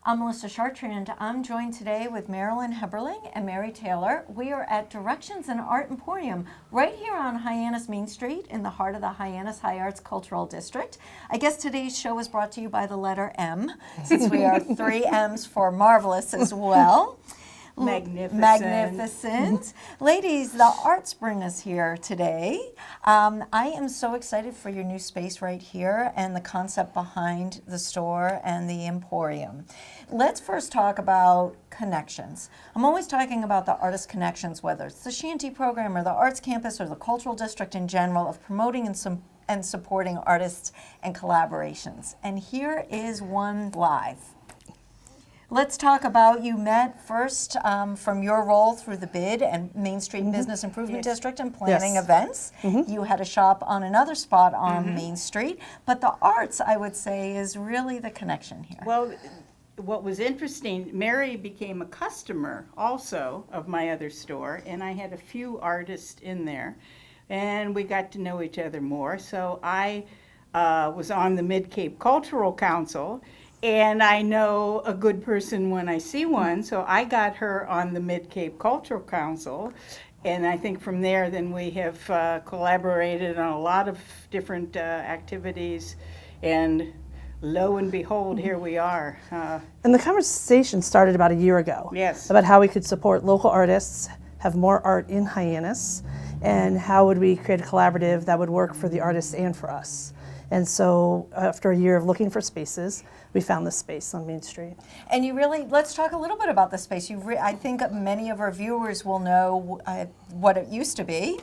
I'm Melissa Chartrand. I'm joined today with Marilyn Heberling and Mary Taylor. We are at Directions and Art Emporium right here on Hyannis Main Street in the heart of the Hyannis High Arts Cultural District. I guess today's show is brought to you by the letter M, since we are 3 M's for marvelous as well. Magnificent. Magnificent. Ladies, the arts bring us here today. I am so excited for your new space right here and the concept behind the store and the Emporium. Let's first talk about connections. I'm always talking about the artist connections, whether it's the Shanty program or the arts campus or the cultural district in general, of promoting and supporting artists and collaborations. And here is one live. Let's talk about, you met first from your role through the BID and Main Street Business Improvement District and planning events. You had a shop on another spot on Main Street, but the arts, I would say, is really the connection here. Well, what was interesting, Mary became a customer also of my other store, and I had a few artists in there, and we got to know each other more. So I was on the Mid-Cape Cultural Council, and I know a good person when I see one, so I got her on the Mid-Cape Cultural Council, and I think from there then we have collaborated on a lot of different activities, and lo and behold, here we are. And the conversation started about a year ago. Yes. About how we could support local artists, have more art in Hyannis, and how would we create a collaborative that would work for the artists and for us. And so after a year of looking for spaces, we found this space on Main Street. And you really, let's talk a little bit about the space. I think many of our viewers will know what it used to be.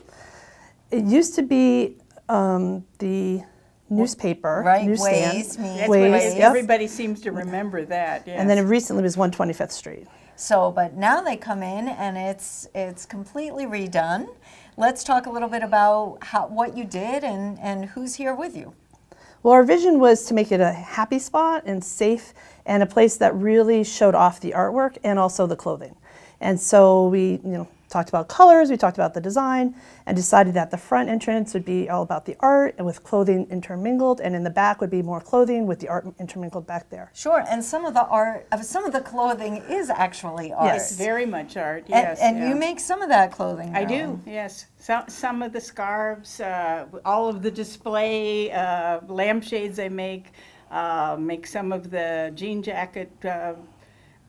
It used to be the newspaper, right, newsstand. Ways, That's Ways, what yep. everybody seems to remember that. Yes. And then it recently was 125th Street. So, but now they come in and it's completely redone. Let's talk a little bit about what you did and who's here with you. Well, our vision was to make it a happy spot and safe and a place that really showed off the artwork and also the clothing. And so we, talked about colors, we talked about the design, and decided that the front entrance would be all about the art and with clothing intermingled, and in the back would be more clothing with the art intermingled back there. Sure, and some of the clothing is actually art. It's very much art, yes. And you make some of that clothing, I Marilyn. do, yes. Some of the scarves, all of the display lampshades I make some of the jean jacket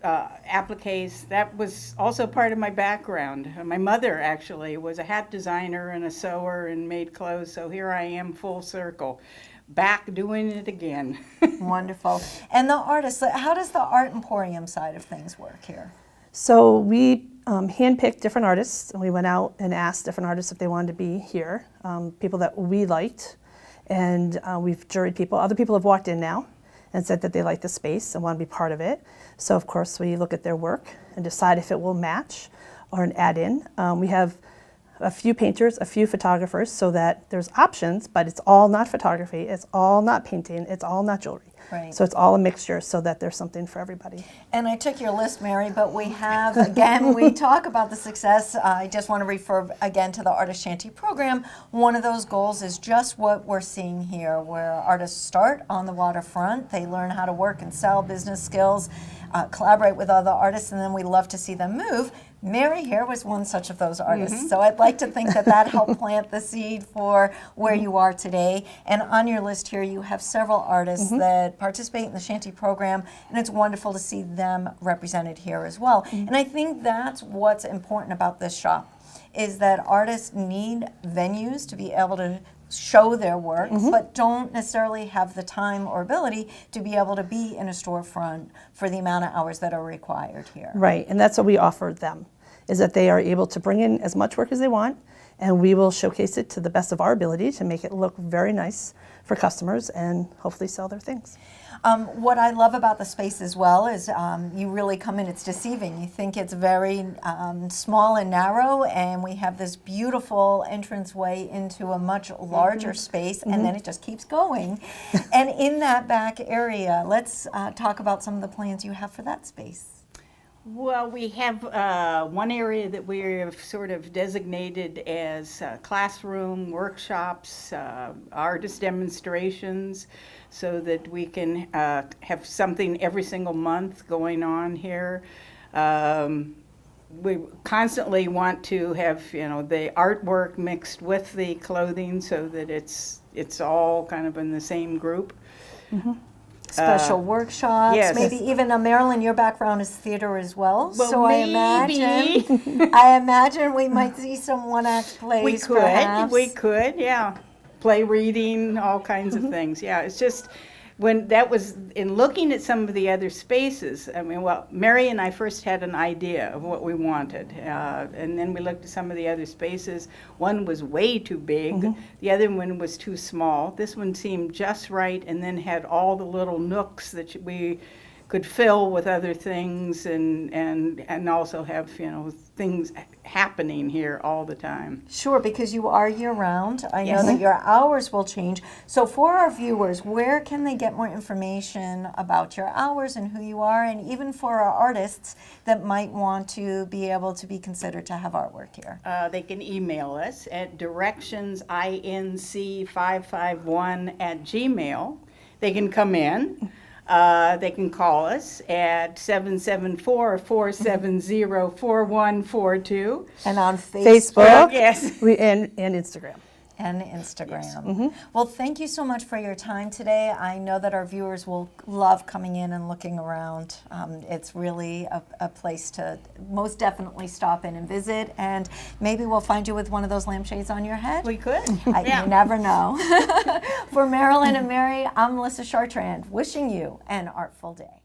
appliques. That was also part of my background. My mother actually was a hat designer and a sewer and made clothes, so here I am full circle, back doing it again. Wonderful. And the artists, how does the Art Emporium side of things work here? So we handpicked different artists, and we went out and asked different artists if they wanted to be here, people that we liked, and we've juried people. Other people have walked in now and said that they like the space and want to be part of it. So of course we look at their work and decide if it will match or an add-in. We have a few painters, a few photographers, so that there's options, but it's all not photography, it's all not painting, it's all not jewelry. Right. So it's all a mixture so that there's something for everybody. And I took your list, Mary, but we have, again, we talk about the success. I just want to refer again to the Artist Shanty program. One of those goals is just what we're seeing here, where artists start on the waterfront, they learn how to work and sell business skills, collaborate with other artists, and then we love to see them move. Mary here was one such of those artists. So I'd like to think that helped plant the seed for where you are today. And on your list here, you have several artists that participate in the Shanty program, and it's wonderful to see them represented here as well. And I think that's what's important about this shop, is that artists need venues to be able to show their work, but don't necessarily have the time or ability to be able to be in a storefront for the amount of hours that are required here. Right, and that's what we offer them, is that they are able to bring in as much work as they want, and we will showcase it to the best of our ability to make it look very nice for customers and hopefully sell their things. What I love about the space as well is you really come in, it's deceiving. You think it's very small and narrow, and we have this beautiful entranceway into a much larger space, and then it just keeps going. And in that back area, let's talk about some of the plans you have for that space. Well, we have one area that we're sort of designated as classroom, workshops, artist demonstrations, so that we can have something every single month going on here. We constantly want to have, you know, the artwork mixed with the clothing so that it's all kind of in the same group. Special workshops, yes. maybe even Marilyn, your background is theater as well. Well, so maybe. I imagine we might see some one-act plays. We could, yeah. Play reading, all kinds of things. Yeah, it's just when that was in looking at some of the other spaces. I mean, well, Mary and I first had an idea of what we wanted, and then we looked at some of the other spaces. One was way too big, the other one was too small. This one seemed just right, and then had all the little nooks that we could fill with other things, and also have, you know, things happening here all the time. Sure, because you are year-round. I know Yes. that your hours will change. So for our viewers, where can they get more information about your hours and who you are, and even for our artists that might want to be able to be considered to have artwork here? They can email us at directionsinc551@gmail. They can come in. They can call us at 774-470-4142. And on Facebook, Yes. and Instagram. and Instagram. Well, thank you so much for your time today. I know that our viewers will love coming in and looking around. It's really a place to most definitely stop in and visit, and maybe we'll find you with one of those lampshades on your head. We could. You never know. For Marilyn and Mary, I'm Melissa Chartrand, wishing you an artful day.